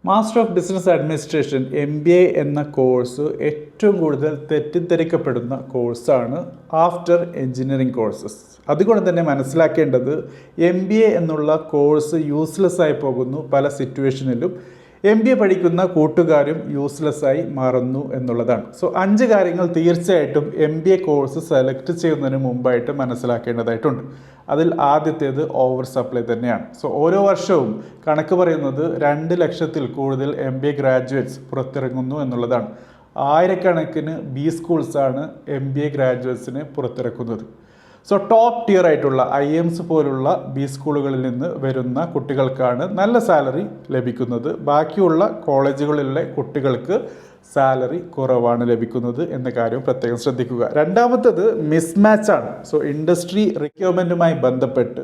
Master of business administration MBA എന്ന course ഏറ്റവും കൂടുതൽ തെറ്റിദ്ധരിക്കപ്പെടുന്ന കോഴ്സാണ് ആഫ്റ്റർ എഞ്ചിനീയറിംഗ് കോഴ്സസ്. അതുകൊണ്ട് തന്നെ മനസ്സിലാക്കേണ്ടത് MBA എന്നുള്ള കോഴ്സ് യൂസ്ലെസ് ആയി പോകുന്നു. പല സിറ്റുവേഷനിലും MBA പഠിക്കുന്ന കൂട്ടുകാരും യൂസ്ലെസ് ആയി മാറുന്നു എന്നുള്ളതാണ്. സോ 5 കാര്യങ്ങൾ തീർച്ചയായിട്ടും MBA കോഴ്സ് സെലക്ട് ചെയ്യുന്നതിന് മുമ്പായിട്ട് മനസ്സിലാക്കേണ്ടതായിട്ടുണ്ട്. അതിൽ ആദ്യത്തേത് ഓവർ സപ്ലൈ തന്നെയാണ്. സോ ഓരോ വർഷവും കണക്ക് പറയുന്നത് 2 ലക്ഷത്തിൽ കൂടുതൽ MBA ഗ്രാജുവേറ്റ്സ് പുറത്തിറങ്ങുന്നു എന്നുള്ളതാണ്. ആയിരക്കണക്കിന് B സ്കൂൾസാണ് MBA ഗ്രാജുവേറ്റ്സിനെ പുറത്തിറക്കുന്നത്. സോ ടോപ്പ് ടിയർ ആയിട്ടുള്ള IIMs പോലുള്ള B സ്കൂളുകളിൽ നിന്ന് വരുന്ന കുട്ടികൾക്കാണ് നല്ല സാലറി ലഭിക്കുന്നത്. ബാക്കിയുള്ള കോളേജുകളിലെ കുട്ടികൾക്ക് സാലറി കുറവാണ് ലഭിക്കുന്നത് എന്ന കാര്യം പ്രത്യേകം ശ്രദ്ധിക്കുക. രണ്ടാമത്തത് മിസ്മാച്ച് ആണ്. സോ ഇൻഡസ്ട്രി റിക്വയർമെൻറ്റുമായി ബന്ധപ്പെട്ട്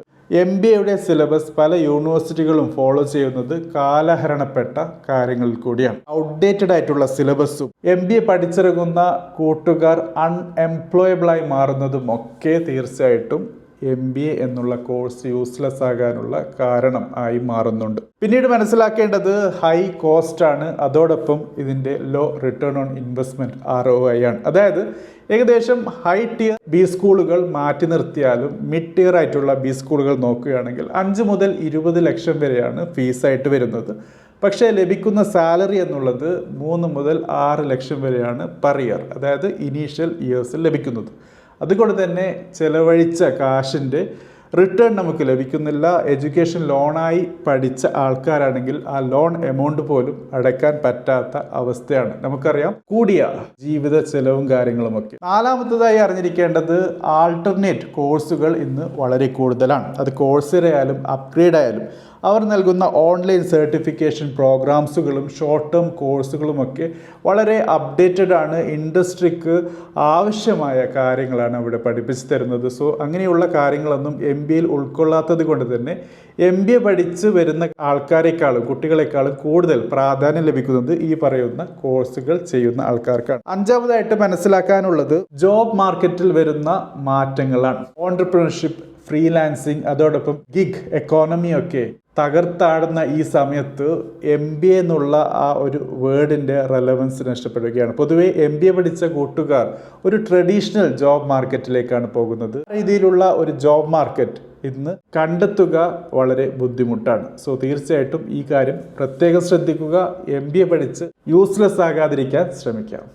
MBAയുടെ സിലബസ് പല യൂണിവേഴ്സിറ്റികളും ഫോളോ ചെയ്യുന്നത് കാലഹരണപ്പെട്ട കാര്യങ്ങളിൽ കൂടിയാണ്. ഔട്ട്ഡേറ്റഡ് ആയിട്ടുള്ള സിലബസും MBA പഠിച്ചിറങ്ങുന്ന കൂട്ടുകാർ അൺഎംപ്ലോയബിളായി മാറുന്നതും ഒക്കെ തീർച്ചയായിട്ടും MBA എന്നുള്ള കോഴ്സ് യൂസ്ലെസ് ആകാനുള്ള കാരണം ആയി മാറുന്നുണ്ട്. പിന്നീട് മനസ്സിലാക്കേണ്ടത് ഹൈ കോസ്റ്റ് ആണ്. അതോടൊപ്പം ഇതിൻ്റെ low return on investment ROI ആണ്. അതായത് ഏകദേശം ഹൈ ടിയർ B സ്കൂളുകൾ മാറ്റി നിർത്തിയാലും മിഡ് ടിയർ ആയിട്ടുള്ള B സ്കൂളുകൾ നോക്കുകയാണെങ്കിൽ 5 മുതൽ 20 ലക്ഷം വരെയാണ് ഫീസായിട്ട് വരുന്നത്. പക്ഷേ ലഭിക്കുന്ന സാലറി എന്നുള്ളത് 3 മുതൽ 6 ലക്ഷം വരെയാണ് പെർ ഇയർ, അതായത് ഇനീഷ്യൽ ഇയേഴ്സിൽ ലഭിക്കുന്നത്. അതുകൊണ്ട് തന്നെ ചിലവഴിച്ച കാശിൻ്റെ റിട്ടേൺ നമുക്ക് ലഭിക്കുന്നില്ല. എഡ്യൂക്കേഷൻ ലോണായി പഠിച്ച ആൾക്കാരാണെങ്കിൽ ആ ലോൺ എമൗണ്ട് പോലും അടയ്ക്കാൻ പറ്റാത്ത അവസ്ഥയാണ്. നമുക്കറിയാം കൂടിയ ജീവിത ചെലവും കാര്യങ്ങളുമൊക്കെ. നാലാമത്തതായി അറിഞ്ഞിരിക്കേണ്ടത് ആൾട്ടർനേറ്റ് കോഴ്സുകൾ ഇന്ന് വളരെ കൂടുതലാണ്. അത് കോഴ്സെറ ആയാലും അപ്ഗ്രേഡ് ആയാലും അവർ നൽകുന്ന ഓൺലൈൻ സർട്ടിഫിക്കേഷൻ പ്രോഗ്രാംസുകളും ഷോർട്ട് ടേം കോഴ്സുകളുമൊക്കെ വളരെ അപ്ഡേറ്റഡ് ആണ്. ഇൻഡസ്ട്രിക്ക് ആവശ്യമായ കാര്യങ്ങളാണ് അവിടെ പഠിപ്പിച്ചു തരുന്നത്. സോ അങ്ങനെയുള്ള കാര്യങ്ങളൊന്നും MBAയിൽ ഉൾക്കൊള്ളാത്തത് കൊണ്ട് തന്നെ MBA പഠിച്ച് വരുന്ന ആൾക്കാരെക്കാളും കുട്ടികളെക്കാളും കൂടുതൽ പ്രാധാന്യം ലഭിക്കുന്നത് ഈ പറയുന്ന കോഴ്സുകൾ ചെയ്യുന്ന ആൾക്കാർക്കാണ്. അഞ്ചാമതായിട്ട് മനസ്സിലാക്കാനുള്ളത് ജോബ് മാർക്കറ്റിൽ വരുന്ന മാറ്റങ്ങളാണ്. ഓൺട്രപ്രണർഷിപ്പ്, ഫ്രീലാൻസിങ്, അതോടൊപ്പം ഗിഗ് എക്കോണമിയൊക്കെ തകർത്താടുന്ന ഈ സമയത്ത് MBA എന്നുള്ള ആ ഒരു വേർഡിൻ്റെ റെലവൻസ് നഷ്ടപ്പെടുകയാണ്. പൊതുവെ MBA പഠിച്ച കൂട്ടുകാർ ഒരു ട്രഡീഷണൽ ജോബ് മാർക്കറ്റിലേക്കാണ് പോകുന്നത്. ആ രീതിയിലുള്ള ഒരു ജോബ് മാർക്കറ്റ് ഇന്ന് കണ്ടെത്തുക വളരെ ബുദ്ധിമുട്ടാണ്. സോ തീർച്ചയായിട്ടും ഈ കാര്യം പ്രത്യേകം ശ്രദ്ധിക്കുക. MBA പഠിച്ച് യൂസ്ലെസ് ആകാതിരിക്കാൻ ശ്രമിക്കാം.